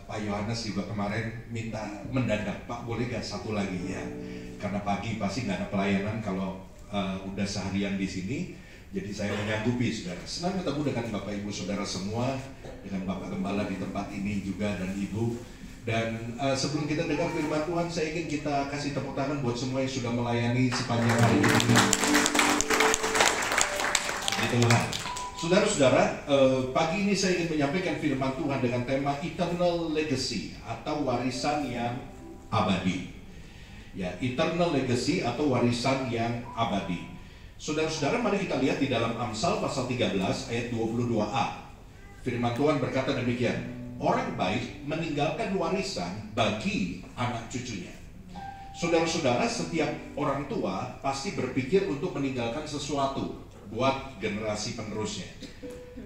Pak Yohanes juga kemarin minta mendadak, Pak boleh gak satu lagi ya? Karena pagi pasti nggak ada pelayanan kalau udah seharian di sini. Jadi saya menyanggupi saudara. Senang ketemu dengan Bapak Ibu Saudara semua, dengan Bapak Gembala di tempat ini juga dan Ibu. Dan sebelum kita dengar firman Tuhan, saya ingin kita kasih tepuk tangan buat semua yang sudah melayani sepanjang hari ini. Puji Tuhan. Saudara-saudara, pagi ini saya ingin menyampaikan firman Tuhan dengan tema Eternal Legacy atau warisan yang abadi. Ya, Eternal Legacy atau warisan yang abadi. Saudara-saudara, mari kita lihat di dalam Amsal pasal 13 ayat 22a. Firman Tuhan berkata demikian, orang baik meninggalkan warisan bagi anak cucunya. Saudara-saudara, setiap orang tua pasti berpikir untuk meninggalkan sesuatu buat generasi penerusnya.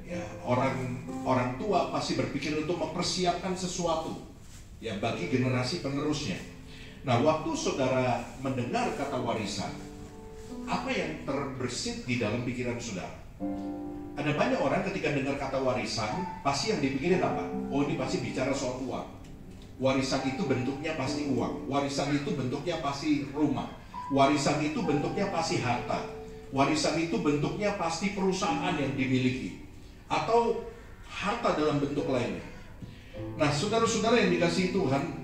Ya, orang tua pasti berpikir untuk mempersiapkan sesuatu ya bagi generasi penerusnya. Nah, waktu saudara mendengar kata warisan, apa yang terbersit di dalam pikiran saudara? Ada banyak orang ketika dengar kata warisan, pasti yang dipikirin apa? Oh, ini pasti bicara soal uang. Warisan itu bentuknya pasti uang. Warisan itu bentuknya pasti rumah. Warisan itu bentuknya pasti harta. Warisan itu bentuknya pasti perusahaan yang dimiliki. Atau harta dalam bentuk lainnya. Nah, saudara-saudara yang dikasihi Tuhan,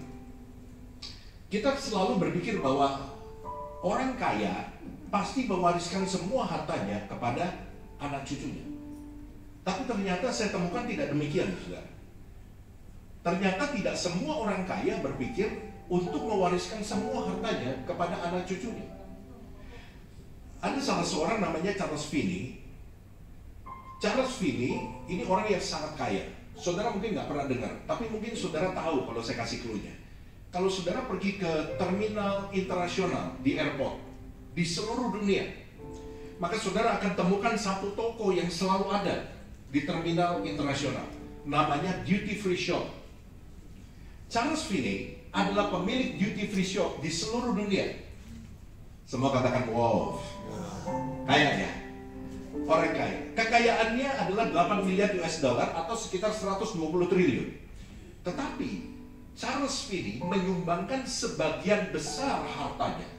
kita selalu berpikir bahwa orang kaya pasti mewariskan semua hartanya kepada anak cucunya. Tapi ternyata saya temukan tidak demikian, saudara. Ternyata tidak semua orang kaya berpikir untuk mewariskan semua hartanya kepada anak cucunya. Ada salah seorang namanya Charles Finney. Charles Finney ini orang yang sangat kaya. Saudara mungkin nggak pernah dengar, tapi mungkin saudara tahu kalau saya kasih clue-nya. Kalau saudara pergi ke terminal internasional di airport di seluruh dunia, maka saudara akan temukan satu toko yang selalu ada di terminal internasional, namanya duty free shop. Charles Finney adalah pemilik duty free shop di seluruh dunia. Semua katakan wow, kayaknya orang kaya. Kekayaannya adalah 8 miliar US dollar atau sekitar 120 triliun. Tetapi Charles Finney menyumbangkan sebagian besar hartanya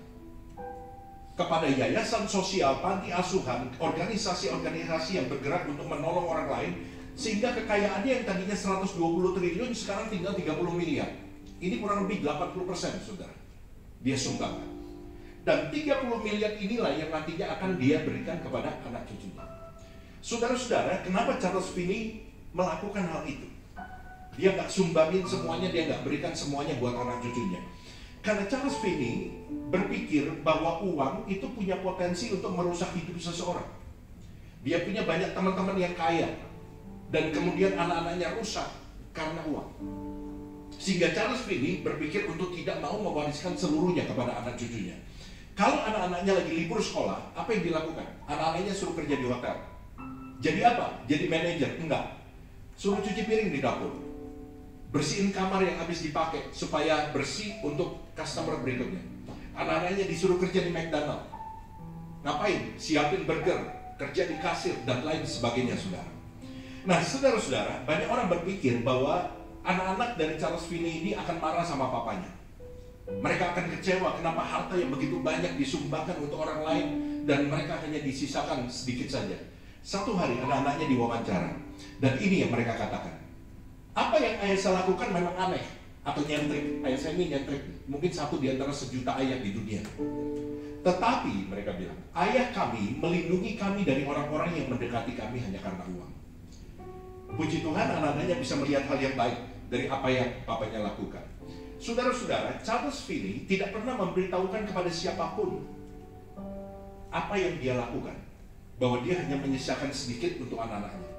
kepada yayasan sosial, panti asuhan, organisasi-organisasi yang bergerak untuk menolong orang lain, sehingga kekayaannya yang tadinya 120 triliun sekarang tinggal 30 miliar. Ini kurang lebih 80%, saudara. Dia sumbangkan. Dan 30 miliar inilah yang nantinya akan dia berikan kepada anak cucunya. Saudara-saudara, kenapa Charles Finney melakukan hal itu? Dia nggak sumbangin semuanya, dia nggak berikan semuanya buat anak cucunya. Karena Charles Finney berpikir bahwa uang itu punya potensi untuk merusak hidup seseorang. Dia punya banyak teman-teman yang kaya, dan kemudian anak-anaknya rusak karena uang. Sehingga Charles Finney berpikir untuk tidak mau mewariskan seluruhnya kepada anak cucunya. Kalau anak-anaknya lagi libur sekolah, apa yang dilakukan? Anak-anaknya suruh kerja di hotel. Jadi apa? Jadi manajer? Enggak. Suruh cuci piring di dapur. Bersihin kamar yang habis dipakai supaya bersih untuk customer berikutnya. Anak-anaknya disuruh kerja di McDonald. Ngapain? Siapin burger, kerja di kasir, dan lain sebagainya, saudara. Nah, saudara-saudara, banyak orang berpikir bahwa anak-anak dari Charles Finney ini akan marah sama papanya. Mereka akan kecewa kenapa harta yang begitu banyak disumbangkan untuk orang lain dan mereka hanya disisakan sedikit saja. Satu hari anak-anaknya diwawancara, dan ini yang mereka katakan. Apa yang ayah saya lakukan memang aneh atau nyentrik. Ayah saya ini nyentrik, mungkin satu di antara sejuta ayah di dunia. Tetapi mereka bilang, ayah kami melindungi kami dari orang-orang yang mendekati kami hanya karena uang. Puji Tuhan, anak-anaknya bisa melihat hal yang baik dari apa yang papanya lakukan. Saudara-saudara, Charles Finney tidak pernah memberitahukan kepada siapapun apa yang dia lakukan, bahwa dia hanya menyisakan sedikit untuk anak-anaknya.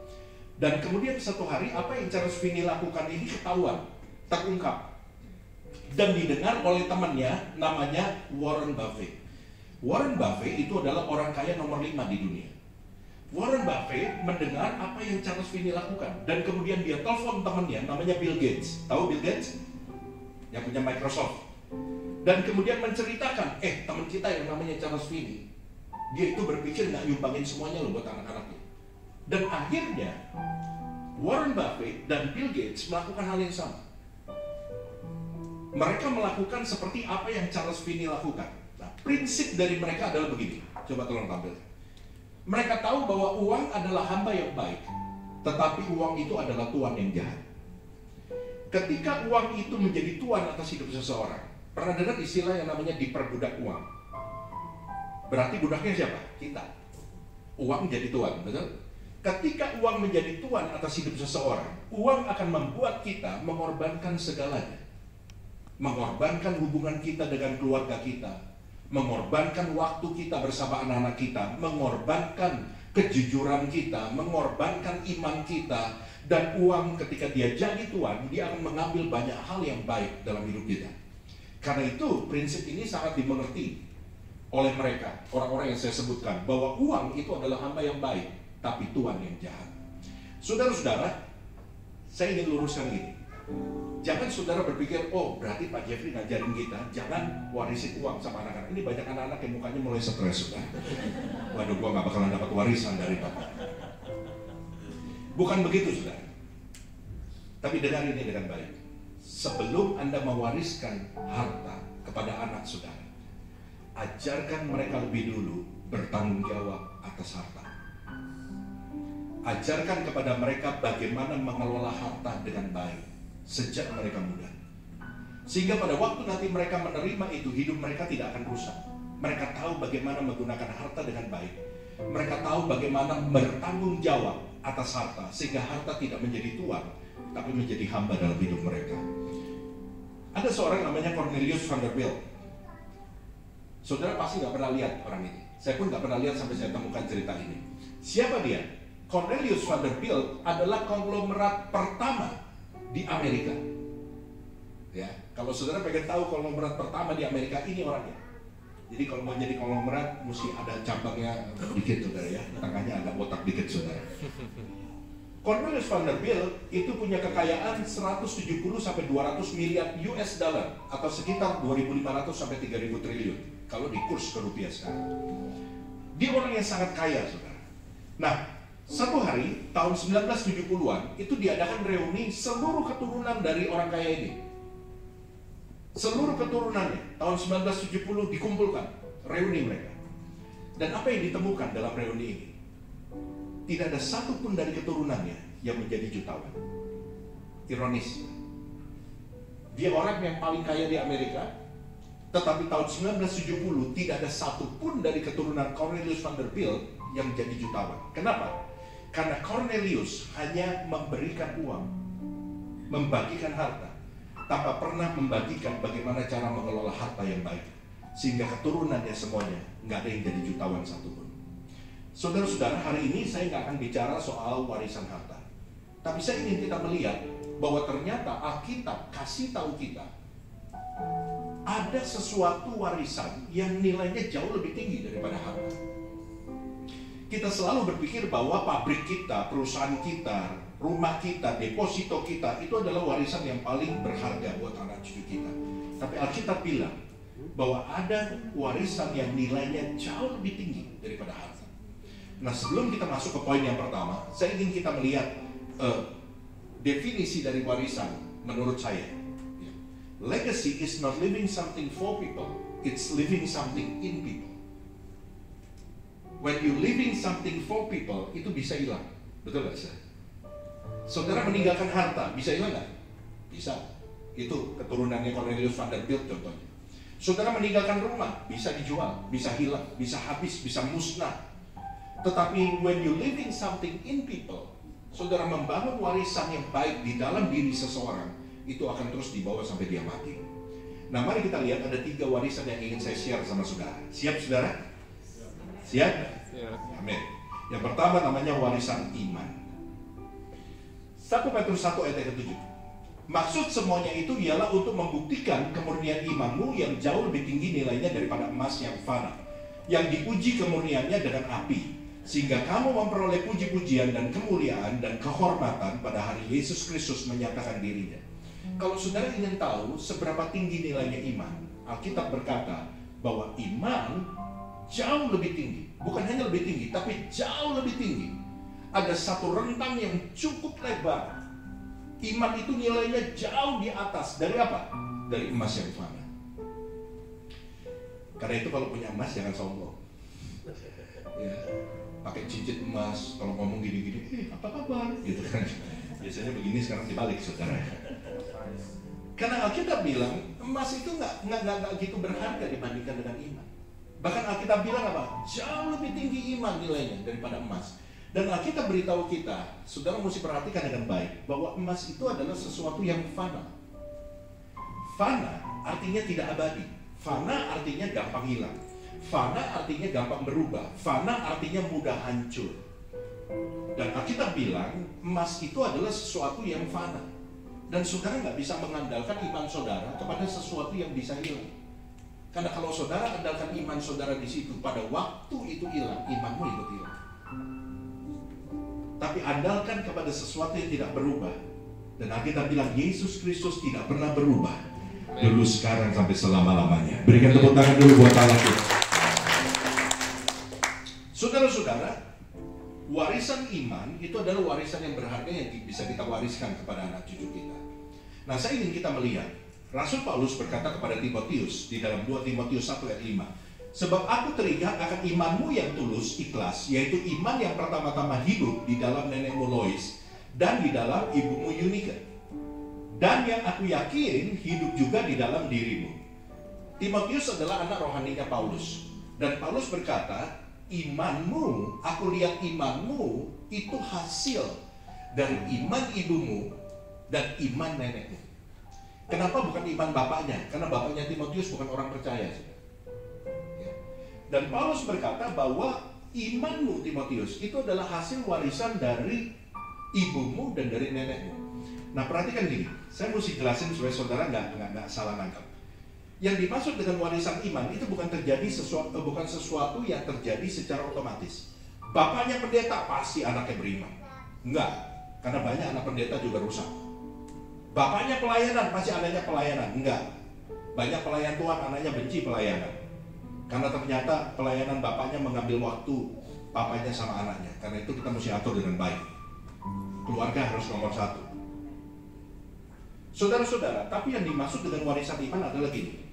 Dan kemudian satu hari apa yang Charles Finney lakukan ini ketahuan, terungkap, dan didengar oleh temannya namanya Warren Buffett. Warren Buffett itu adalah orang kaya nomor 5 di dunia. Warren Buffett mendengar apa yang Charles Finney lakukan, dan kemudian dia telepon temannya namanya Bill Gates. Tahu Bill Gates? Yang punya Microsoft. Dan kemudian menceritakan, teman kita yang namanya Charles Finney, dia itu berpikir nggak nyumbangin semuanya loh buat anak-anaknya. Dan akhirnya Warren Buffett dan Bill Gates melakukan hal yang sama. Mereka melakukan seperti apa yang Charles Finney lakukan. Nah, prinsip dari mereka adalah begini. Coba tolong tampil. Mereka tahu bahwa uang adalah hamba yang baik, tetapi uang itu adalah tuan yang jahat. Ketika uang itu menjadi tuan atas hidup seseorang, pernah dengar istilah yang namanya diperbudak uang? Berarti budaknya siapa? Kita. Uang jadi tuan, betul? Ketika uang menjadi tuan atas hidup seseorang, uang akan membuat kita mengorbankan segalanya. Mengorbankan hubungan kita dengan keluarga kita, mengorbankan waktu kita bersama anak-anak kita, mengorbankan kejujuran kita, mengorbankan iman kita. Dan uang ketika dia jadi tuan, dia akan mengambil banyak hal yang baik dalam hidup kita. Karena itu prinsip ini sangat dimengerti oleh mereka, orang-orang yang saya sebutkan, bahwa uang itu adalah hamba yang baik, tapi tuan yang jahat. Saudara-saudara, saya ingin luruskan ini. Jangan saudara berpikir, oh berarti Pak Jeffrey ngajarin kita jangan warisin uang sama anak-anak. Ini banyak anak-anak yang mukanya mulai stres sudah. Waduh, gua gak bakalan dapat warisan dari Bapak. Bukan begitu saudara. Tapi dengar ini dengan baik. Sebelum Anda mewariskan harta kepada anak saudara, ajarkan mereka lebih dulu bertanggung jawab atas harta. Ajarkan kepada mereka bagaimana mengelola harta dengan baik sejak mereka muda. Sehingga pada waktu nanti mereka menerima itu, hidup mereka tidak akan rusak. Mereka tahu bagaimana menggunakan harta dengan baik. Mereka tahu bagaimana bertanggung jawab atas harta, sehingga harta tidak menjadi tuan, tapi menjadi hamba dalam hidup mereka. Ada seorang namanya Cornelius Vanderbilt. Saudara pasti nggak pernah lihat orang ini. Saya pun nggak pernah lihat sampai saya temukan cerita ini. Siapa dia? Cornelius Vanderbilt adalah konglomerat pertama di Amerika. Ya, kalau saudara pengen tahu konglomerat pertama di Amerika, ini orangnya. Jadi kalau mau jadi konglomerat, mesti ada cabangnya dikit saudara ya, tengahnya ada otak dikit saudara. Cornelius Vanderbilt itu punya kekayaan 170 sampai 200 miliar US dollar atau sekitar 2.500 sampai 3.000 triliun kalau di kurs ke rupiah sekarang. Dia orang yang sangat kaya saudara. Nah, satu hari tahun 1970-an itu diadakan reuni seluruh keturunan dari orang kaya ini. Seluruh keturunannya tahun 1970 dikumpulkan, reuni mereka. Dan apa yang ditemukan dalam reuni ini? Tidak ada satupun dari keturunannya yang menjadi jutawan. Ironis. Dia orang yang paling kaya di Amerika, tetapi tahun 1970 tidak ada satupun dari keturunan Cornelius Vanderbilt yang menjadi jutawan. Kenapa? Karena Cornelius hanya memberikan uang, membagikan harta, tanpa pernah membagikan bagaimana cara mengelola harta yang baik. Sehingga keturunannya semuanya nggak ada yang jadi jutawan satupun. Saudara-saudara, hari ini saya nggak akan bicara soal warisan harta. Tapi saya ingin kita melihat bahwa ternyata Alkitab kasih tahu kita ada sesuatu warisan yang nilainya jauh lebih tinggi daripada harta. Kita selalu berpikir bahwa pabrik kita, perusahaan kita, rumah kita, deposito kita itu adalah warisan yang paling berharga buat anak cucu kita. Tapi Alkitab bilang bahwa ada warisan yang nilainya jauh lebih tinggi daripada harta. Nah, sebelum kita masuk ke poin yang pertama, saya ingin kita melihat definisi dari warisan menurut saya. Legacy is not living something for people, it's living something in people. When you living something for people, itu bisa hilang. Betul gak sih? Saudara meninggalkan harta, bisa hilang gak? Bisa. Itu keturunannya Cornelius Vanderbilt contohnya. Saudara meninggalkan rumah, bisa dijual, bisa hilang, bisa habis, bisa musnah. Tetapi when you living something in people, saudara membangun warisan yang baik di dalam diri seseorang, itu akan terus dibawa sampai dia mati. Nah, mari kita lihat ada 3 warisan yang ingin saya share sama saudara. Siap saudara? Siap? Amin. Yang pertama namanya warisan iman. 1 Petrus 1 ayat ke-7. Maksud semuanya itu ialah untuk membuktikan kemurnian imanmu yang jauh lebih tinggi nilainya daripada emas yang fana, yang diuji kemurniannya dengan api, sehingga kamu memperoleh puji-pujian dan kemuliaan dan kehormatan pada hari Yesus Kristus menyatakan dirinya. Kalau saudara ingin tahu seberapa tinggi nilainya iman, Alkitab berkata bahwa iman jauh lebih tinggi. Bukan hanya lebih tinggi, tapi jauh lebih tinggi. Ada satu rentang yang cukup lebar Iman itu nilainya jauh di atas dari apa? Dari emas yang fana. Karena itu kalau punya emas jangan sombong. Ya, pakai cincin emas, kalau ngomong gini-gini, apa kabar? Gitu kan. Biasanya begini, sekarang dibalik, saudara. Karena Alkitab bilang emas itu nggak gitu berharga dibandingkan dengan iman. Bahkan Alkitab bilang apa? Jauh lebih tinggi iman nilainya daripada emas. Dan Alkitab beritahu kita, saudara mesti perhatikan dengan baik, bahwa emas itu adalah sesuatu yang fana. Fana artinya tidak abadi. Fana artinya gampang hilang. Fana artinya gampang berubah. Fana artinya mudah hancur. Dan Alkitab bilang emas itu adalah sesuatu yang fana. Dan saudara nggak bisa mengandalkan iman saudara kepada sesuatu yang bisa hilang. Karena kalau saudara andalkan iman saudara di situ, pada waktu itu hilang, imanmu ikut hilang. Tapi andalkan kepada sesuatu yang tidak berubah. Dan Alkitab bilang Yesus Kristus tidak pernah berubah. Dulu, sekarang, sampai selama-lamanya. Berikan tepuk tangan dulu buat Allah kita. Saudara-saudara, warisan iman itu adalah warisan yang berharga yang bisa kita wariskan kepada anak cucu kita. Nah, saya ingin kita melihat Rasul Paulus berkata kepada Timotius di dalam 2 Timotius 1 ayat 5, sebab aku teringat akan imanmu yang tulus, ikhlas, yaitu iman yang pertama-tama hidup di dalam nenekmu Lois dan di dalam ibumu Yunika, dan yang aku yakin hidup juga di dalam dirimu. Timotius adalah anak rohaninya Paulus, dan Paulus berkata, imanmu, aku lihat imanmu itu hasil dari iman ibumu dan iman nenekmu. Kenapa bukan iman bapaknya? Karena bapaknya Timotius bukan orang percaya. Dan Paulus berkata bahwa imanmu Timotius itu adalah hasil warisan dari ibumu dan dari nenekmu. Nah, perhatikan gini, saya mesti jelasin supaya saudara nggak salah nangkap. Yang dimaksud dengan warisan iman itu bukan sesuatu yang terjadi secara otomatis. Bapaknya pendeta pasti anaknya beriman. Enggak, karena banyak anak pendeta juga rusak. Bapaknya pelayanan pasti anaknya pelayanan. Enggak, banyak pelayan Tuhan anaknya benci pelayanan. Karena ternyata pelayanan bapaknya mengambil waktu papanya sama anaknya. Karena itu kita mesti atur dengan baik. Keluarga harus nomor satu. Saudara-saudara, tapi yang dimaksud dengan warisan iman adalah gini.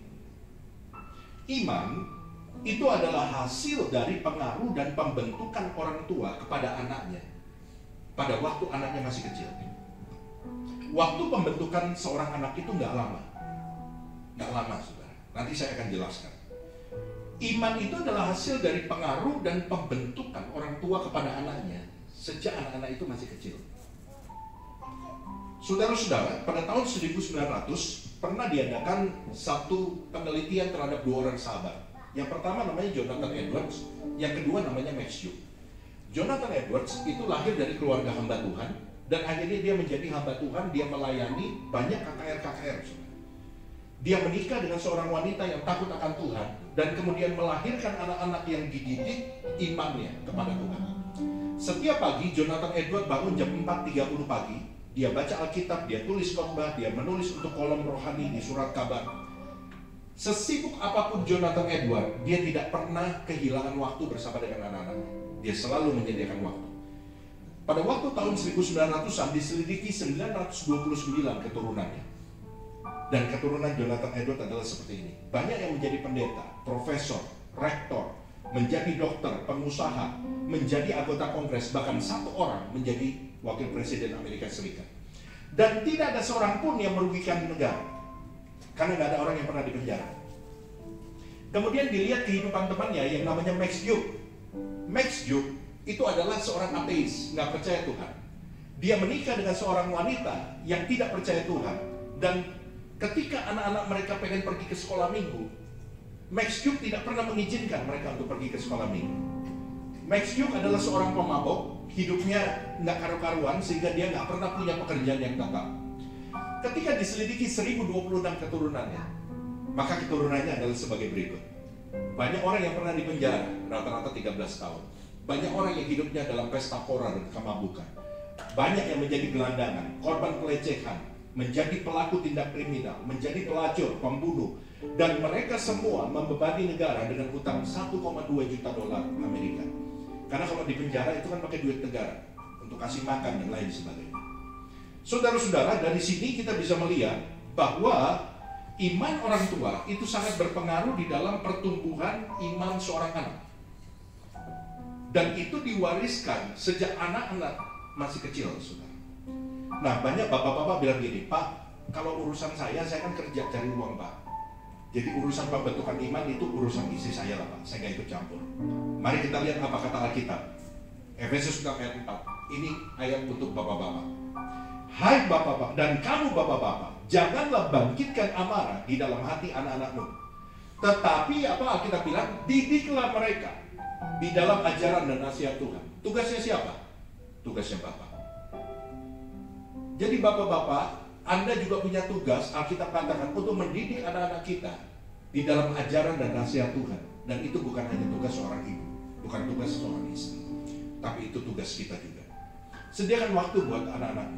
Iman itu adalah hasil dari pengaruh dan pembentukan orang tua kepada anaknya pada waktu anaknya masih kecil. Waktu pembentukan seorang anak itu nggak lama, saudara. Nanti saya akan jelaskan. Iman itu adalah hasil dari pengaruh dan pembentukan orang tua kepada anaknya sejak anak-anak itu masih kecil. Saudara-saudara, pada tahun 1900 pernah diadakan satu penelitian terhadap 2 orang sahabat. Yang pertama namanya Jonathan Edwards, yang kedua namanya Max Juk. Jonathan Edwards itu lahir dari keluarga hamba Tuhan, dan akhirnya dia menjadi hamba Tuhan. Dia melayani banyak KKR. Dia menikah dengan seorang wanita yang takut akan Tuhan, dan kemudian melahirkan anak-anak yang dididik imannya kepada Tuhan. Setiap pagi Jonathan Edwards bangun jam 4.30 pagi. Dia baca Alkitab, dia tulis khotbah, dia menulis untuk kolom rohani di surat kabar. Sesibuk apapun Jonathan Edwards, dia tidak pernah kehilangan waktu bersama dengan anak-anaknya. Dia selalu menyediakan waktu. Pada waktu tahun 1900-an diselidiki 929 keturunannya. Dan keturunan Jonathan Edwards adalah seperti ini. Banyak yang menjadi pendeta, profesor, rektor, menjadi dokter, pengusaha, menjadi anggota kongres, bahkan satu orang menjadi wakil presiden Amerika Serikat. Dan tidak ada seorang pun yang merugikan negara, karena nggak ada orang yang pernah dipenjara. Kemudian dilihat kehidupan temannya yang namanya Max Juk. Max Juk itu adalah seorang ateis, nggak percaya Tuhan. Dia menikah dengan seorang wanita yang tidak percaya Tuhan. Dan ketika anak-anak mereka pengen pergi ke sekolah minggu, Max Juk tidak pernah mengizinkan mereka untuk pergi ke sekolah minggu. Max Juk adalah seorang pemabok, hidupnya nggak karu-karuan sehingga dia nggak pernah punya pekerjaan yang tetap. Ketika diselidiki 1026 keturunannya, maka keturunannya adalah sebagai berikut. Banyak orang yang pernah dipenjara, rata-rata 13 tahun. Banyak orang yang hidupnya dalam pesta pora dan kemabukan. Banyak yang menjadi gelandangan, korban pelecehan, menjadi pelaku tindak kriminal, menjadi pelacur, pembunuh. Dan mereka semua membebani negara dengan hutang 1,2 juta dolar Amerika. Karena kalau di penjara itu kan pakai duit negara untuk kasih makan dan lain sebagainya. Saudara-saudara, dari sini kita bisa melihat bahwa iman orang tua itu sangat berpengaruh di dalam pertumbuhan iman seorang anak. Dan itu diwariskan sejak anak-anak masih kecil, saudara. Nah, banyak bapak-bapak bilang gini, Pak, kalau urusan saya kan kerja cari uang, Pak. Jadi urusan pembentukan iman itu urusan istri saya lah, Pak. Saya nggak ikut campur. Mari kita lihat apa kata Alkitab. Efesus 6 ayat 4. Ini ayat untuk bapak-bapak. Hai bapak-bapak dan kamu bapak-bapak, janganlah bangkitkan amarah di dalam hati anak-anakmu. Tetapi apa Alkitab bilang? Didiklah mereka di dalam ajaran dan nasihat Tuhan. Tugasnya siapa? Tugasnya bapak. Jadi bapak-bapak, Anda juga punya tugas, Alkitab katakan, untuk mendidik anak-anak kita di dalam ajaran dan nasihat Tuhan. Dan itu bukan hanya tugas seorang ibu, bukan tugas seorang istri, tapi itu tugas kita juga. Sediakan waktu buat anak-anak,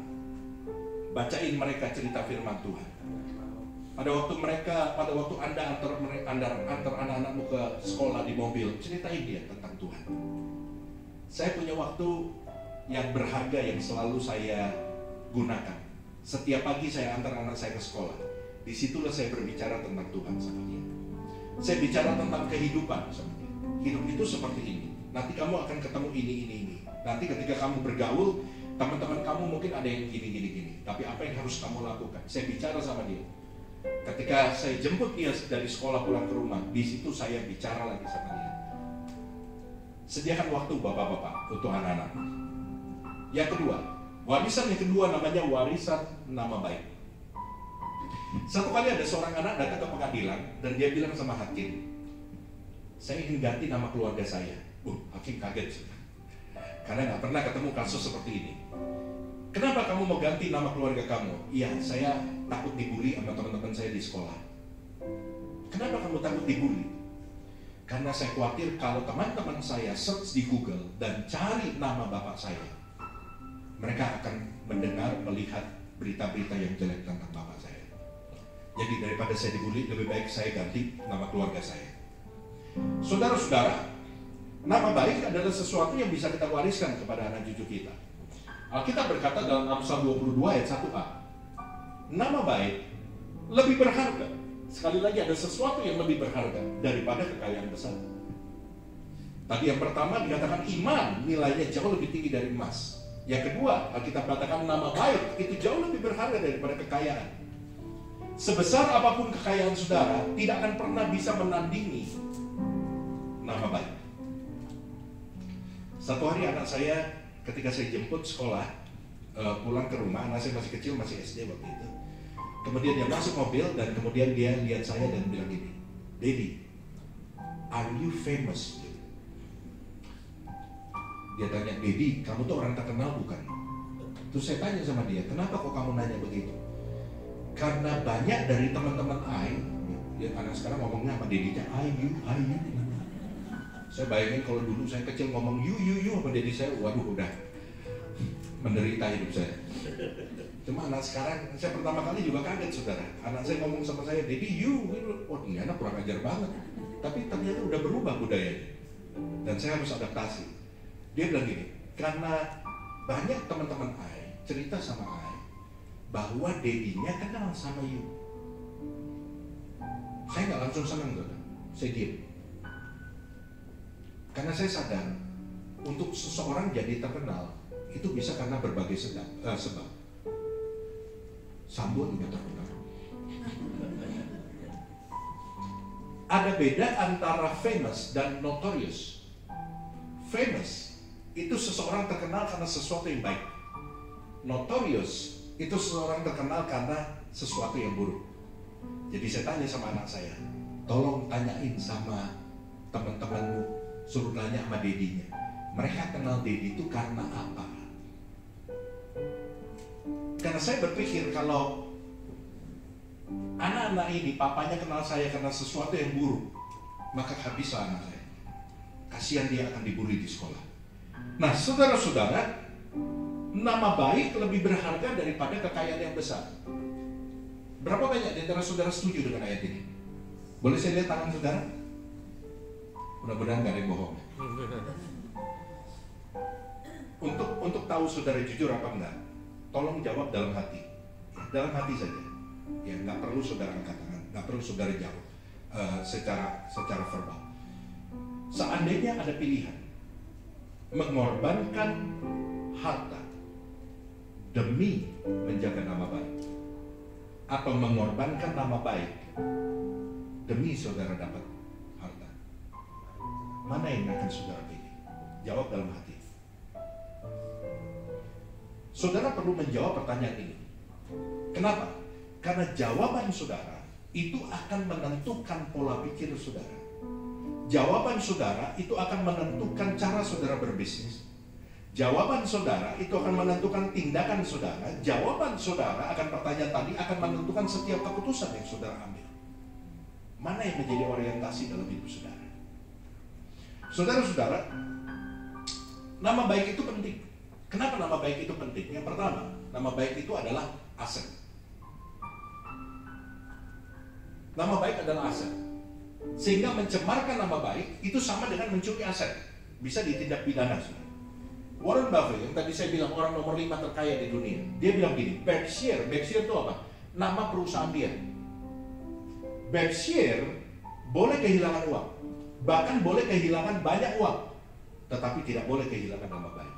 bacain mereka cerita firman Tuhan. Pada waktu Anda antar anak-anakmu ke sekolah di mobil, ceritain dia tentang Tuhan. Saya punya waktu yang berharga yang selalu saya gunakan. Setiap pagi saya antar anak saya ke sekolah. Disitulah saya berbicara tentang Tuhan sama dia. Saya bicara tentang kehidupan sama dia. Hidup itu seperti ini. Nanti kamu akan ketemu ini. Nanti ketika kamu bergaul, teman-teman kamu mungkin ada yang gini. Tapi apa yang harus kamu lakukan? Saya bicara sama dia. Ketika saya jemput dia dari sekolah pulang ke rumah, di situ saya bicara lagi sama dia. Sediakan waktu bapak-bapak untuk anak-anak. Yang kedua, warisan yang kedua namanya warisan nama baik. Satu kali ada seorang anak datang ke pengadilan dan dia bilang sama hakim, saya ingin ganti nama keluarga saya. Hakim kaget karena nggak pernah ketemu kasus seperti ini. Kenapa kamu mau ganti nama keluarga kamu? Iya, saya takut dibully sama teman-teman saya di sekolah. Kenapa kamu takut dibully? Karena saya khawatir kalau teman-teman saya search di Google dan cari nama bapak saya, mereka akan mendengar, melihat berita-berita yang jelek tentang bapak saya. Jadi daripada saya dibully, lebih baik saya ganti nama keluarga saya. Saudara-saudara, nama baik adalah sesuatu yang bisa kita wariskan kepada anak cucu kita. Alkitab berkata dalam Amsal 22 ayat 1a, nama baik lebih berharga. Sekali lagi ada sesuatu yang lebih berharga daripada kekayaan besar. Tadi yang pertama dikatakan iman nilainya jauh lebih tinggi dari emas. Yang kedua, Alkitab katakan nama baik itu jauh lebih berharga daripada kekayaan. Sebesar apapun kekayaan saudara, tidak akan pernah bisa menandingi nama baik. Satu hari anak saya, ketika saya jemput sekolah, pulang ke rumah, anak saya masih kecil, masih SD waktu itu. Kemudian dia masuk mobil dan kemudian dia lihat saya dan bilang gini, Daddy, are you famous? Dia tanya, Daddy, kamu tuh orang terkenal bukan? Terus saya tanya sama dia, kenapa kok kamu nanya begitu? Karena banyak dari teman-teman ya anak sekarang ngomongnya sama Daddy-nya, you. Saya bayangin kalau dulu saya kecil ngomong you sama Daddy saya, waduh udah menderita hidup saya. Cuma anak sekarang, saya pertama kali juga kaget saudara. Anak saya ngomong sama saya, Daddy you. Oh ini anak kurang ajar banget. Tapi ternyata udah berubah budayanya. Dan saya harus adaptasi. Dia bilang gini, karena banyak teman-teman cerita sama bahwa Daddy-nya kenal sama you. Saya nggak langsung senang saudara. Saya diam. Karena saya sadar, untuk seseorang jadi terkenal, itu bisa karena berbagai sebab. Sambo juga terkenal. Ada beda antara famous dan notorious. Famous itu seseorang terkenal karena sesuatu yang baik. Notorious itu seseorang terkenal karena sesuatu yang buruk. Jadi saya tanya sama anak saya, tolong tanyain sama teman-temanmu, suruh nanya sama Dedinya, mereka kenal Dedi itu karena apa? Karena saya berpikir kalau anak-anak ini papanya kenal saya karena sesuatu yang buruk, maka habis anak saya. Kasihan dia akan dibully di sekolah. Nah, saudara-saudara, nama baik lebih berharga daripada kekayaan yang besar. Berapa banyak di antara saudara setuju dengan ayat ini? Boleh saya lihat tangan saudara? Mudah-mudahan gak ada yang bohong. Untuk tahu saudara jujur apa enggak, tolong jawab dalam hati. Ya, dalam hati saja. Ya, nggak perlu saudara angkat tangan, nggak perlu saudara jawab secara verbal. Seandainya ada pilihan mengorbankan harta demi menjaga nama baik, atau mengorbankan nama baik demi saudara dapat harta, mana yang akan saudara pilih? Jawab dalam hati. Saudara perlu menjawab pertanyaan ini. Kenapa? Karena jawaban saudara itu akan menentukan pola pikir saudara. Jawaban saudara itu akan menentukan cara saudara berbisnis. Jawaban saudara itu akan menentukan tindakan saudara. Jawaban saudara akan pertanyaan tadi akan menentukan setiap keputusan yang saudara ambil. Mana yang menjadi orientasi dalam hidup saudara? Saudara-saudara, nama baik itu penting. Kenapa nama baik itu penting? Yang pertama, nama baik itu adalah aset. Nama baik adalah aset. Sehingga mencemarkan nama baik itu sama dengan mencuri aset. Bisa ditindak pidana. Warren Buffett yang tadi saya bilang orang nomor 5 terkaya di dunia, dia bilang gini, Berkshire itu apa? Nama perusahaan dia. Berkshire boleh kehilangan uang, bahkan boleh kehilangan banyak uang, tetapi tidak boleh kehilangan nama baik.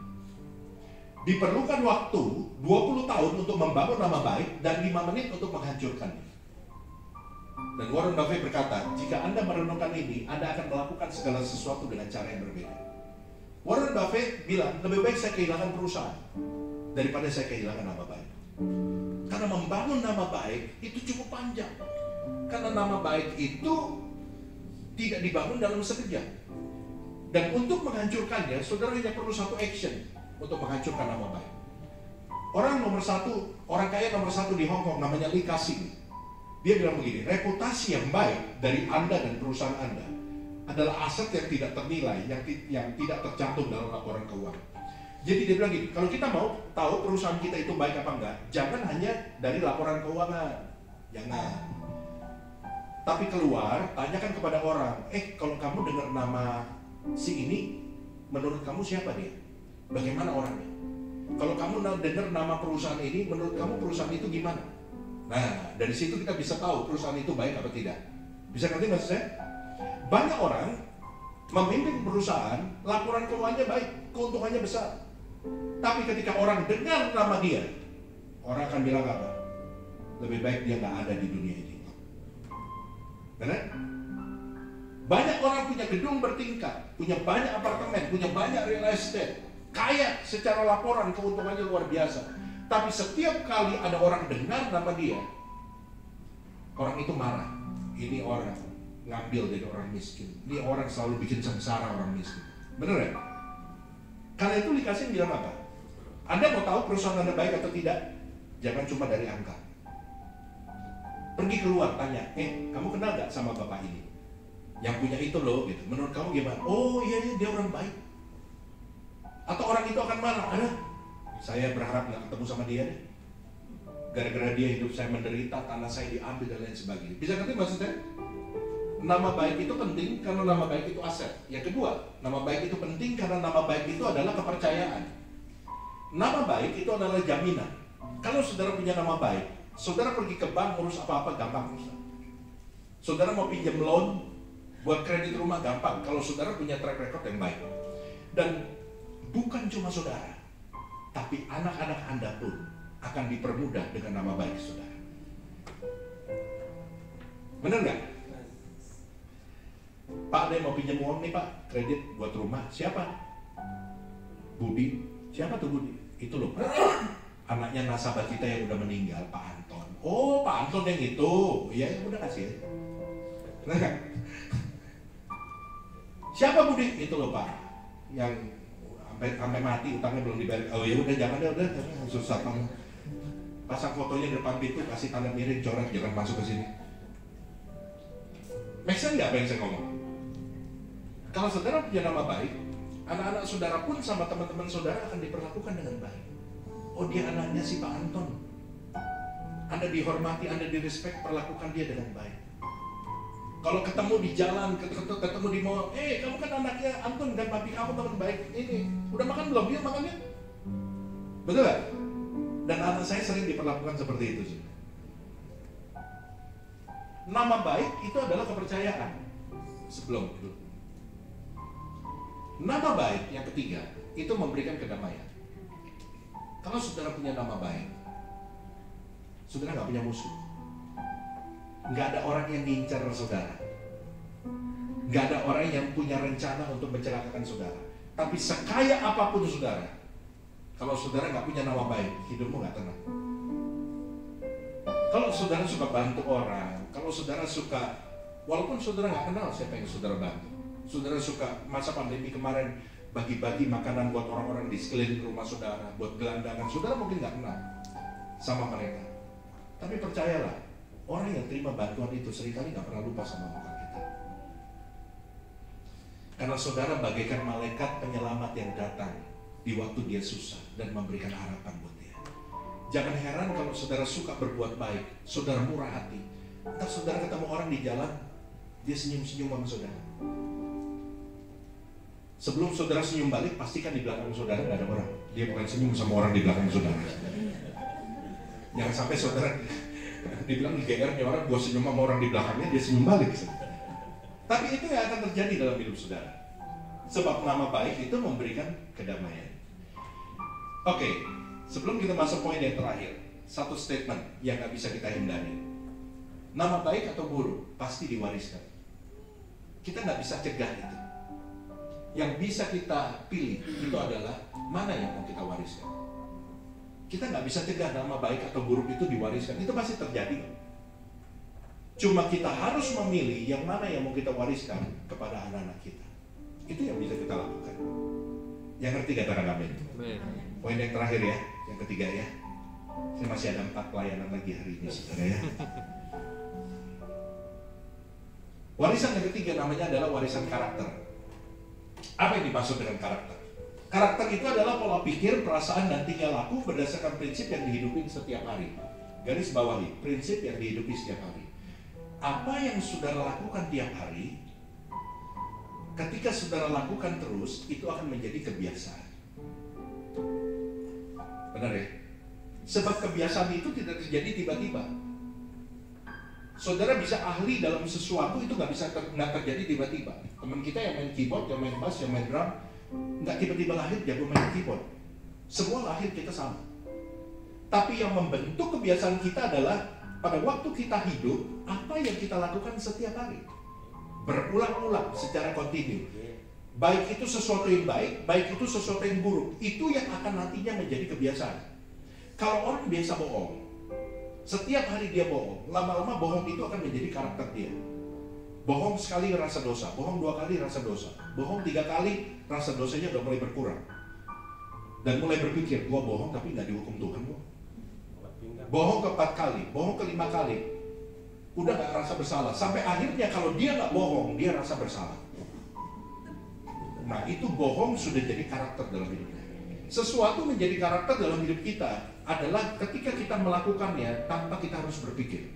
Diperlukan waktu 20 tahun untuk membangun nama baik dan 5 menit untuk menghancurkannya. Dan Warren Buffett berkata, jika Anda merenungkan ini, Anda akan melakukan segala sesuatu dengan cara yang berbeda. Warren Buffett bilang, lebih baik saya kehilangan perusahaan daripada saya kehilangan nama baik. Karena membangun nama baik itu cukup panjang. Karena nama baik itu tidak dibangun dalam sekejap. Dan untuk menghancurkannya, saudara hanya perlu satu action untuk menghancurkan nama baik. Orang kaya nomor satu di Hong Kong namanya Lee Ka-shing. Dia bilang begini, reputasi yang baik dari Anda dan perusahaan Anda adalah aset yang tidak ternilai, yang tidak tercantum dalam laporan keuangan. Jadi dia bilang gini, kalau kita mau tahu perusahaan kita itu baik apa enggak, jangan hanya dari laporan keuangan. Jangan. Tapi keluar, tanyakan kepada orang, kalau kamu dengar nama si ini, menurut kamu siapa dia? Bagaimana orangnya? Kalau kamu dengar nama perusahaan ini, menurut kamu perusahaan itu gimana? Nah, dari situ kita bisa tahu perusahaan itu baik atau tidak. Bisa ngerti maksud saya? Banyak orang memimpin perusahaan, laporan keuangannya baik, keuntungannya besar. Tapi ketika orang dengar nama dia, orang akan bilang apa? Lebih baik dia nggak ada di dunia ini. Benar? Banyak orang punya gedung bertingkat, punya banyak apartemen, punya banyak real estate, kaya secara laporan, keuntungannya luar biasa. Tapi setiap kali ada orang dengar nama dia, orang itu marah. Ini orang ngambil dari orang miskin. Ini orang selalu bikin sengsara orang miskin. Bener ya? Karena itu Lee Ka-shing bilang apa? Anda mau tahu perusahaan Anda baik atau tidak? Jangan cuma dari angka. Pergi keluar, tanya, kamu kenal gak sama bapak ini? Yang punya itu loh, gitu. Menurut kamu gimana? Oh iya, dia orang baik. Atau orang itu akan marah, saya berharap nggak ketemu sama dia deh. Gara-gara dia hidup saya menderita, tanah saya diambil dan lain sebagainya. Bisa ngerti maksudnya? Nama baik itu penting karena nama baik itu aset. Yang kedua, nama baik itu penting karena nama baik itu adalah kepercayaan. Nama baik itu adalah jaminan. Kalau saudara punya nama baik, saudara pergi ke bank urus apa-apa gampang. Saudara mau pinjam loan buat kredit rumah gampang kalau saudara punya track record yang baik. Dan bukan cuma saudara, tapi anak-anak Anda pun akan dipermudah dengan nama baik saudara. Benar nggak? Pak, ada yang mau pinjam uang nih Pak, kredit buat rumah. Siapa? Budi. Siapa tuh Budi? Itu loh Pak, anaknya nasabah kita yang udah meninggal, Pak Anton. Oh, Pak Anton yang itu. Ya udah kasih. Nah, siapa Budi? Itu loh Pak, yang sampai mati utangnya belum dibayar. Oh ya udah jangan deh, udah susah kamu. Pasang fotonya di depan pintu, kasih tanda miring, coret, jangan masuk ke sini. Make sense nggak apa yang saya ngomong? Kalau saudara punya nama baik, anak-anak saudara pun sama teman-teman saudara akan diperlakukan dengan baik. Oh dia anaknya si Pak Anton. Anda dihormati, Anda direspek, perlakukan dia dengan baik. Kalau ketemu di jalan, ketemu di mall, kamu kan anaknya Anton dan papi kamu teman baik ini. Udah makan belum? Dia makannya? Betul gak? Dan anak saya sering diperlakukan seperti itu. Nama baik itu adalah kepercayaan. Sebelum itu. Nama baik yang ketiga itu memberikan kedamaian. Kalau saudara punya nama baik, saudara nggak punya musuh. Nggak ada orang yang ngincar saudara. Nggak ada orang yang punya rencana untuk mencelakakan saudara. Tapi sekaya apapun saudara, kalau saudara nggak punya nama baik, hidupmu nggak tenang. Kalau saudara suka bantu orang, kalau saudara suka, walaupun saudara nggak kenal siapa yang saudara bantu, saudara suka masa pandemi kemarin bagi-bagi makanan buat orang-orang di sekeliling rumah saudara, buat gelandangan, saudara mungkin nggak kenal sama mereka. Tapi percayalah, orang yang terima bantuan itu seringkali nggak pernah lupa sama muka kita. Karena saudara bagaikan malaikat penyelamat yang datang di waktu dia susah dan memberikan harapan buat dia. Jangan heran kalau saudara suka berbuat baik, saudara murah hati. Entah saudara ketemu orang di jalan, dia senyum-senyum sama saudara. Sebelum saudara senyum balik, pastikan di belakang saudara nggak ada orang. Dia bukan senyum sama orang di belakang saudara. Jangan sampai saudara dibilang di GR nih orang, gua senyum sama orang di belakangnya, dia senyum balik. Tapi itu nggak akan terjadi dalam hidup saudara. Sebab nama baik itu memberikan kedamaian. Oke, sebelum kita masuk poin yang terakhir, satu statement yang nggak bisa kita hindari. Nama baik atau buruk pasti diwariskan. Kita nggak bisa cegah itu. Yang bisa kita pilih itu adalah mana yang mau kita wariskan. Kita nggak bisa cegah nama baik atau buruk itu diwariskan. Itu pasti terjadi. Cuma kita harus memilih yang mana yang mau kita wariskan kepada anak-anak kita. Itu yang bisa kita lakukan. Yang ngerti katakan amin. Poin yang terakhir ya, yang ketiga ya. Saya masih ada 4 pelayanan lagi hari ini, saudara ya. Warisan yang ketiga namanya adalah warisan karakter. Apa yang dimaksud dengan karakter? Karakter itu adalah pola pikir, perasaan, dan tingkah laku berdasarkan prinsip yang dihidupi setiap hari. Garis bawahi, prinsip yang dihidupi setiap hari. Apa yang saudara lakukan tiap hari, ketika saudara lakukan terus, itu akan menjadi kebiasaan. Benar ya? Sebab kebiasaan itu tidak terjadi tiba-tiba. Saudara bisa ahli dalam sesuatu itu nggak terjadi tiba-tiba. Teman kita yang main keyboard, yang main bass, yang main drum, nggak tiba-tiba lahir jago main keyboard. Semua lahir kita sama. Tapi yang membentuk kebiasaan kita adalah pada waktu kita hidup, apa yang kita lakukan setiap hari. Berulang-ulang secara kontinu. Baik itu sesuatu yang baik itu sesuatu yang buruk. Itu yang akan nantinya menjadi kebiasaan. Kalau orang biasa bohong, setiap hari dia bohong, lama-lama bohong itu akan menjadi karakter dia. Bohong sekali rasa dosa, bohong 2 kali rasa dosa, bohong 3 kali rasa dosanya udah mulai berkurang. Dan mulai berpikir, gua bohong tapi nggak dihukum Tuhan gua. Bohong ke 4 kali, bohong ke 5 kali, udah nggak rasa bersalah. Sampai akhirnya kalau dia nggak bohong, dia rasa bersalah. Nah itu bohong sudah jadi karakter dalam hidupnya. Sesuatu menjadi karakter dalam hidup kita adalah ketika kita melakukannya tanpa kita harus berpikir.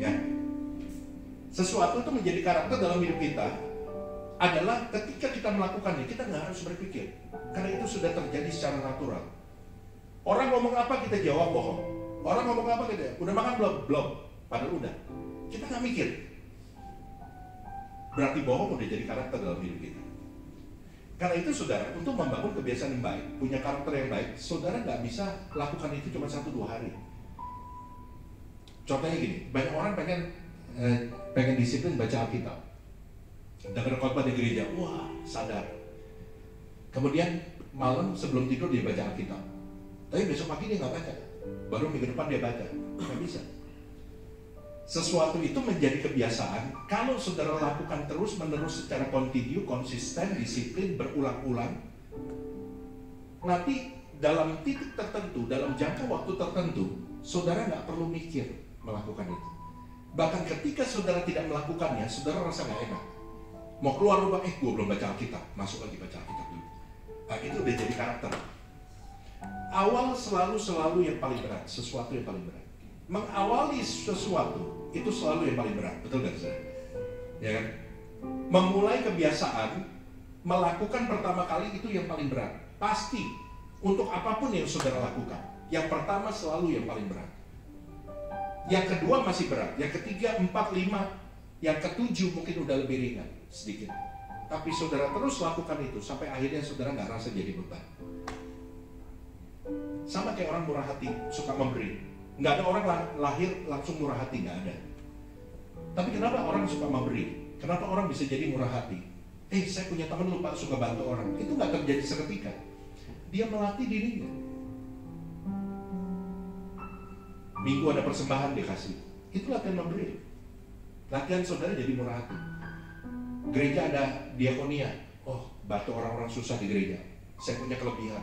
Ya, sesuatu itu menjadi karakter dalam hidup kita adalah ketika kita melakukannya kita nggak harus berpikir, karena itu sudah terjadi secara natural. Orang ngomong apa kita jawab bohong. Orang ngomong apa kita, udah makan belum? Belum. Padahal udah. Kita nggak mikir. Berarti bohong udah jadi karakter dalam hidup kita. Karena itu saudara, untuk membangun kebiasaan yang baik, punya karakter yang baik, saudara nggak bisa lakukan itu cuma 1-2 hari. Contohnya gini, banyak orang pengen disiplin baca Alkitab. Dengar khotbah di gereja, wah sadar. Kemudian malam sebelum tidur dia baca Alkitab. Tapi besok pagi dia nggak baca. Baru minggu depan dia baca. Nggak bisa. Sesuatu itu menjadi kebiasaan kalau saudara lakukan terus-menerus secara kontinu, konsisten, disiplin, berulang-ulang. Nanti dalam titik tertentu, dalam jangka waktu tertentu, saudara nggak perlu mikir melakukan itu. Bahkan ketika saudara tidak melakukannya, saudara rasa nggak enak. Mau keluar rumah, gue belum baca Alkitab, masuk lagi baca Alkitab dulu. Nah, itu udah jadi karakter. Awal selalu yang paling berat, sesuatu yang paling berat. Mengawali sesuatu itu selalu yang paling berat, betul gak saudara? Ya kan? Memulai kebiasaan, melakukan pertama kali itu yang paling berat. Pasti Untuk apapun yang saudara lakukan, yang pertama selalu yang paling berat. Yang kedua masih berat, yang ketiga, 4, 5, yang ketujuh mungkin udah lebih ringan sedikit. Tapi saudara terus lakukan itu sampai akhirnya saudara nggak rasa jadi beban. Sama kayak orang murah hati, suka memberi. Nggak ada orang lahir langsung murah hati, nggak ada. Tapi kenapa orang suka memberi? Kenapa orang bisa jadi murah hati? Saya punya teman lupa suka bantu orang. Itu nggak terjadi seketika. Dia melatih dirinya. Minggu ada persembahan dia kasih. Itu latihan memberi. Latihan saudara jadi murah hati. Gereja ada diakonia. Bantu orang-orang susah di gereja. Saya punya kelebihan.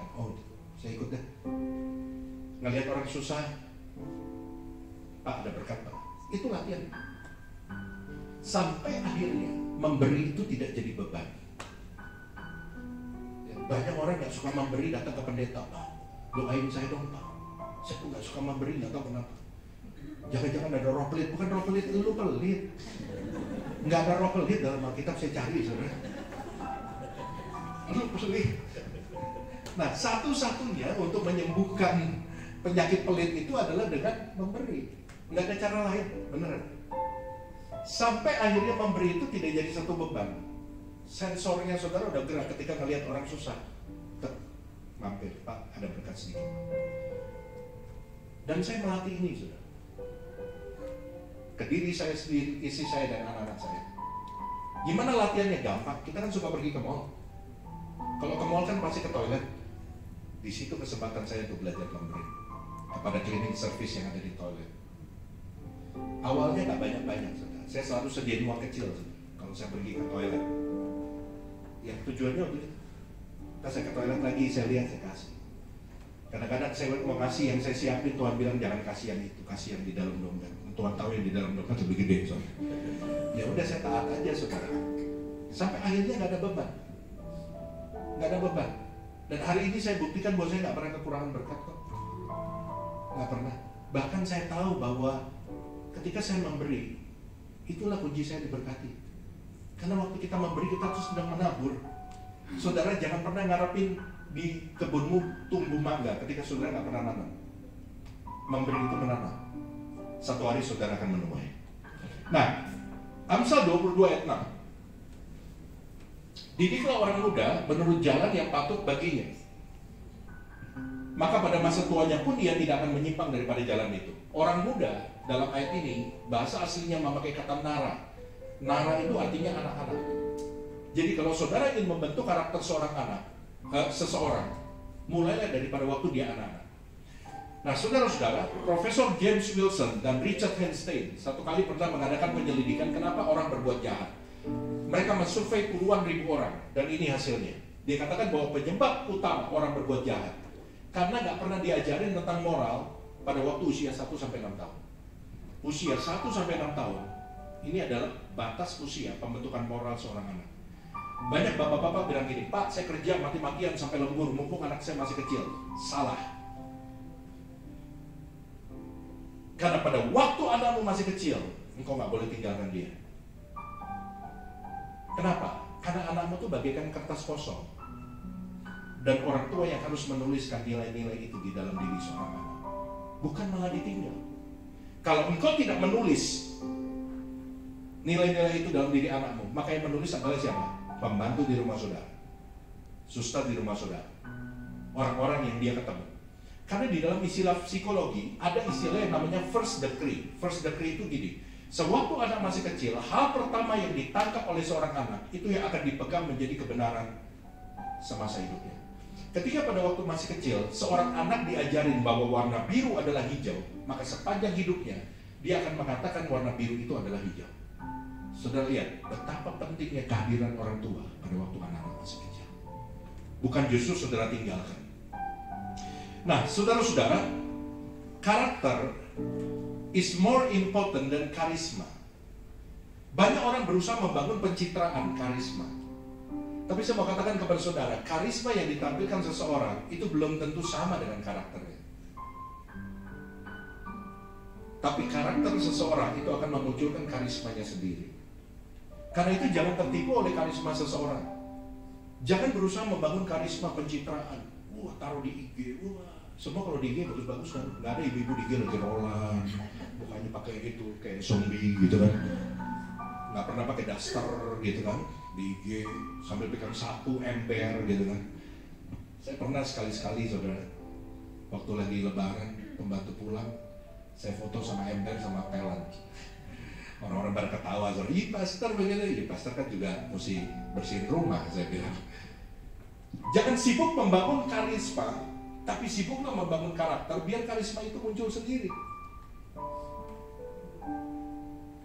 Saya ikut deh. Ngelihat orang susah, Pak ada berkat Pak. Itu latihan. Sampai akhirnya memberi itu tidak jadi beban. Banyak orang nggak suka memberi datang ke pendeta, Pak doain saya dong Pak. Saya tuh nggak suka memberi, nggak tahu kenapa. Jangan-jangan ada roh pelit. Bukan roh pelit, lu pelit. Nggak ada roh pelit dalam Alkitab, saya cari saudara. Lu pelit. Nah, satu-satunya untuk menyembuhkan penyakit pelit itu adalah dengan memberi. Nggak ada cara lain, beneran. Sampai akhirnya memberi itu tidak jadi satu beban. Sensornya saudara udah gerak ketika ngelihat orang susah. Mampir, Pak, ada berkat sedikit. Dan saya melatih ini, saudara. Ke diri saya sendiri, istri saya, dan anak-anak saya. Gimana latihannya? Gampang. Kita kan suka pergi ke mall. Kalau ke mall kan pasti ke toilet. Di situ kesempatan saya untuk belajar memberi kepada cleaning service yang ada di toilet. Awalnya nggak banyak-banyak, saudara. Saya selalu sediain uang kecil, saudara, kalau saya pergi ke toilet. Ya tujuannya untuk itu. Pas saya ke toilet lagi, saya lihat, saya kasih. Kadang-kadang saya mau kasih yang saya siapin, Tuhan bilang jangan kasih yang itu, kasih yang di dalam dompet. Tuhan tahu yang di dalam dompet lebih gede, soalnya. Ya udah, saya taat aja, saudara. Sampai akhirnya nggak ada beban, nggak ada beban. Dan hari ini saya buktikan bahwa saya nggak pernah kekurangan berkat kok, nggak pernah. Bahkan saya tahu bahwa ketika saya memberi, itulah kunci saya diberkati. Karena waktu kita memberi, kita tuh sedang menabur. Saudara jangan pernah ngarepin di kebunmu tumbuh mangga ketika saudara nggak pernah nanam. Memberi itu menanam. Satu hari saudara akan menuai. Nah, Amsal 22 ayat 6. Didiklah orang muda menurut jalan yang patut baginya. Maka pada masa tuanya pun ia tidak akan menyimpang daripada jalan itu. Orang muda dalam ayat ini, bahasa aslinya memakai kata nara. Nara itu artinya anak-anak. Jadi kalau saudara ingin membentuk karakter seseorang, mulailah daripada waktu dia anak-anak. Nah, saudara-saudara, Profesor James Wilson dan Richard Henstein satu kali pernah mengadakan penyelidikan kenapa orang berbuat jahat. Mereka mensurvei puluhan ribu orang, dan ini hasilnya. Dia katakan bahwa penyebab utama orang berbuat jahat karena nggak pernah diajarin tentang moral pada waktu usia 1-6 tahun. Usia 1-6 tahun, ini adalah batas usia pembentukan moral seorang anak. Banyak bapak-bapak bilang gini, Pak, saya kerja mati-matian sampai lembur, mumpung anak saya masih kecil. Salah. Karena pada waktu anakmu masih kecil, engkau nggak boleh tinggalkan dia. Kenapa? Karena anakmu tuh bagaikan kertas kosong. Dan orang tua yang harus menuliskan nilai-nilai itu di dalam diri seorang anak. Bukan malah ditinggal. Kalau engkau tidak menulis nilai-nilai itu dalam diri anakmu, maka yang menulis adalah siapa? Pembantu di rumah saudara, suster di rumah saudara, orang-orang yang dia ketemu. Karena di dalam istilah psikologi ada istilah yang namanya first degree. First degree itu gini, sewaktu anak masih kecil, hal pertama yang ditangkap oleh seorang anak itu yang akan dipegang menjadi kebenaran semasa hidupnya. Ketika pada waktu masih kecil, seorang anak diajarin bahwa warna biru adalah hijau, maka sepanjang hidupnya dia akan mengatakan warna biru itu adalah hijau. Saudara lihat betapa pentingnya kehadiran orang tua pada waktu anak-anak masih kecil. Bukan justru saudara tinggalkan. Nah, saudara-saudara, karakter is more important than karisma. Banyak orang berusaha membangun pencitraan karisma. Tapi saya mau katakan kepada saudara, karisma yang ditampilkan seseorang itu belum tentu sama dengan karakternya. Tapi karakter seseorang itu akan memunculkan karismanya sendiri. Karena itu jangan tertipu oleh karisma seseorang. Jangan berusaha membangun karisma pencitraan. wah taruh di IG, wah semua kalau di IG bagus-bagus kan, nggak ada ibu-ibu di IG lagi rolan, mukanya pakai itu kayak zombie gitu kan, nggak pernah pakai daster gitu kan, di IG sambil pegang sapu ember gitu kan. Saya pernah sekali-sekali saudara, waktu lagi lebaran pembantu pulang, saya foto sama ember sama pelan. Orang-orang pada ketawa, saudara, ih pastor begitu, ya pastor kan juga mesti bersihin rumah, saya bilang. Jangan sibuk membangun karisma, tapi sibuklah membangun karakter, biar karisma itu muncul sendiri.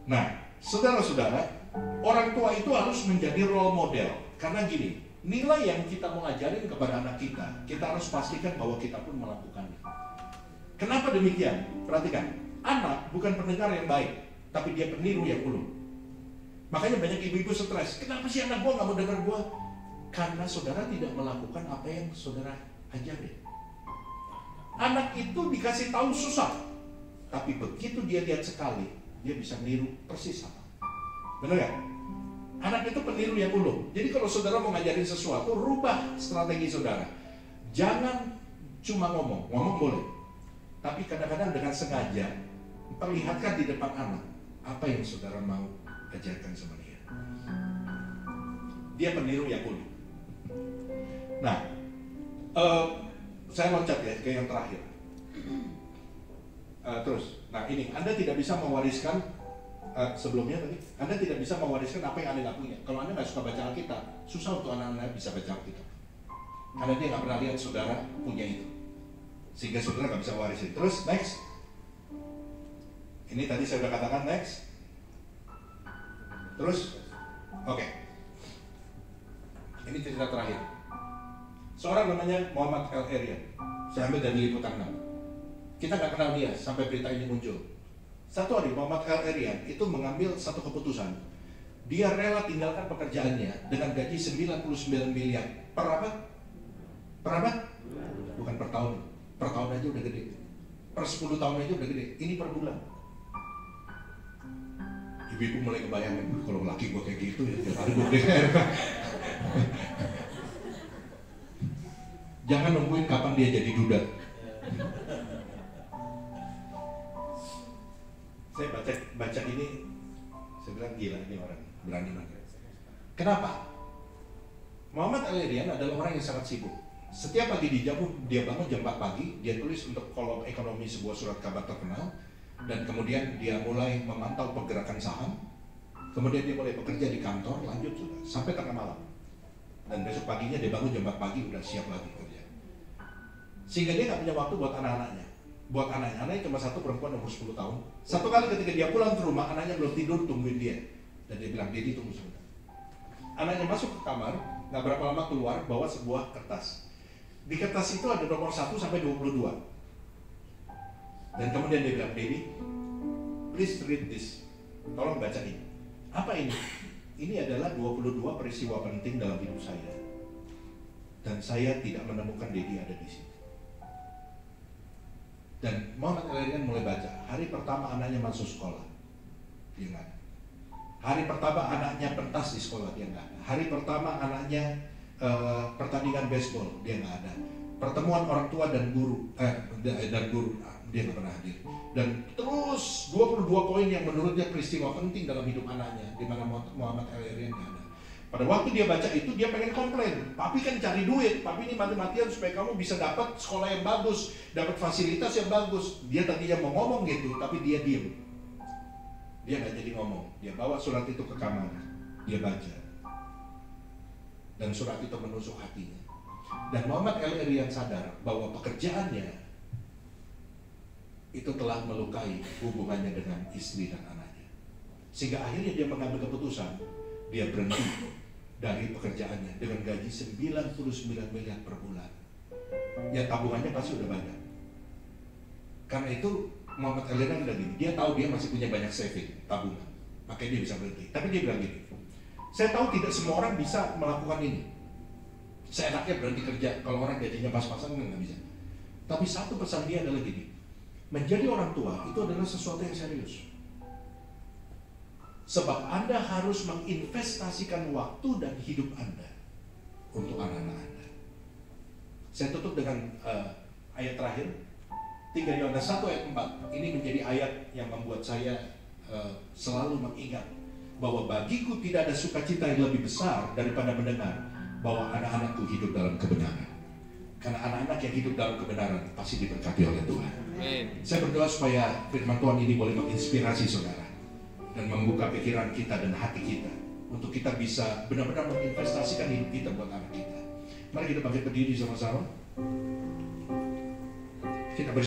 Nah, saudara-saudara, orang tua itu harus menjadi role model. Karena gini, nilai yang kita mau ajarin kepada anak kita harus pastikan bahwa kita pun melakukannya. Kenapa demikian? Perhatikan, anak bukan pendengar yang baik, tapi dia peniru yang ulung. Makanya banyak ibu-ibu stres. Kenapa sih anak gua nggak mau dengar gua? Karena saudara tidak melakukan apa yang saudara ajarin. Anak itu dikasih tahu susah, tapi begitu dia lihat sekali, dia bisa niru persis sama. Benar gak? Anak itu peniru yang ulung. Jadi kalau saudara mau ngajarin sesuatu, rubah strategi saudara. Jangan cuma ngomong boleh, tapi kadang-kadang dengan sengaja perlihatkan di depan anak apa yang saudara mau ajarkan sama dia. Dia peniru yang ulung. Nah, saya loncat ya ke yang terakhir. Terus, nah ini Anda tidak bisa mewariskan sebelumnya tadi. Anda tidak bisa mewariskan apa yang Anda nggak punya. Kalau Anda nggak suka baca Alkitab, susah untuk anak-anak bisa baca Alkitab. Karena dia nggak pernah lihat saudara punya itu, sehingga saudara nggak bisa warisin. Terus next. Ini tadi saya sudah katakan next. Terus, oke. Ini cerita terakhir. Seorang namanya Muhammad El-Erian. Saya ambil dari Liputan 6. Kita nggak kenal dia sampai berita ini muncul. Satu hari Muhammad El-Erian itu mengambil satu keputusan. Dia rela tinggalkan pekerjaannya dengan gaji 99 miliar per apa? Per apa? Bukan per tahun. Per tahun aja udah gede. Per 10 tahun aja udah gede. Ini per bulan. Ibu-ibu mulai kebayangin, kalau laki gue kayak gitu ya, tiap hari gue jangan nungguin kapan dia jadi duda. Saya baca ini, saya bilang gila ini orang, berani banget. Kenapa? Muhammad El-Erian adalah orang yang sangat sibuk. Setiap pagi dia bangun jam 4 pagi, dia tulis untuk kolom ekonomi sebuah surat kabar terkenal, dan kemudian dia mulai memantau pergerakan saham, kemudian dia mulai bekerja di kantor, lanjut sudah sampai tengah malam, dan besok paginya dia bangun jam 4 pagi udah siap lagi kerja, sehingga dia nggak punya waktu buat anak-anaknya. Buat anaknya cuma satu, perempuan umur 10 tahun. Satu kali ketika dia pulang ke rumah, anaknya belum tidur, tungguin dia, dan dia bilang, "Dedi, tunggu sebentar." Anaknya masuk ke kamar, nggak berapa lama keluar bawa sebuah kertas. Di kertas itu ada nomor 1 sampai 22. Dan kemudian dia bilang, "Dedi, please read this. Tolong baca ini. Apa ini? Ini adalah 22 peristiwa penting dalam hidup saya. Dan saya tidak menemukan Dedi ada di situ." Dan Muhammad El-Erian mulai baca. Hari pertama anaknya masuk sekolah, dia nggak ada. Hari pertama anaknya pentas di sekolah, dia nggak ada. Hari pertama anaknya pertandingan baseball, dia nggak ada. Pertemuan orang tua dan guru, dia nggak pernah hadir. Dan terus 22 poin yang menurutnya peristiwa penting dalam hidup anaknya, di mana Muhammad El-Erian nggak ada. Pada waktu dia baca itu, dia pengen komplain. Papi kan cari duit, papi ini mati-matian supaya kamu bisa dapat sekolah yang bagus, dapat fasilitas yang bagus. Dia tadinya mau ngomong gitu, tapi dia diem. Dia nggak jadi ngomong. Dia bawa surat itu ke kamar, dia baca, dan surat itu menusuk hatinya. Dan Muhammad El-Erian sadar bahwa pekerjaannya itu telah melukai hubungannya dengan istri dan anaknya. Sehingga akhirnya dia mengambil keputusan, dia berhenti dari pekerjaannya dengan gaji 99 miliar per bulan. Ya tabungannya pasti udah banyak. Karena itu Muhammad El-Erian bilang gini, dia tahu dia masih punya banyak saving, tabungan, makanya dia bisa berhenti. Tapi dia bilang gini, "Saya tahu tidak semua orang bisa melakukan ini. Seenaknya berhenti kerja, kalau orang gajinya pas-pasan nggak bisa. Tapi satu pesan dia adalah gini, menjadi orang tua itu adalah sesuatu yang serius. Sebab Anda harus menginvestasikan waktu dan hidup Anda untuk anak-anak Anda. Saya tutup dengan ayat terakhir, 3 Yohanes 1 ayat 4. Ini menjadi ayat yang membuat saya selalu mengingat bahwa bagiku tidak ada sukacita yang lebih besar daripada mendengar bahwa anak-anakku hidup dalam kebenaran. Karena anak-anak yang hidup dalam kebenaran pasti diberkati oleh Tuhan. Saya berdoa supaya firman Tuhan ini boleh menginspirasi saudara dan membuka pikiran kita dan hati kita untuk kita bisa benar-benar menginvestasikan hidup kita buat anak kita. Mari kita bangkit berdiri sama-sama. Kita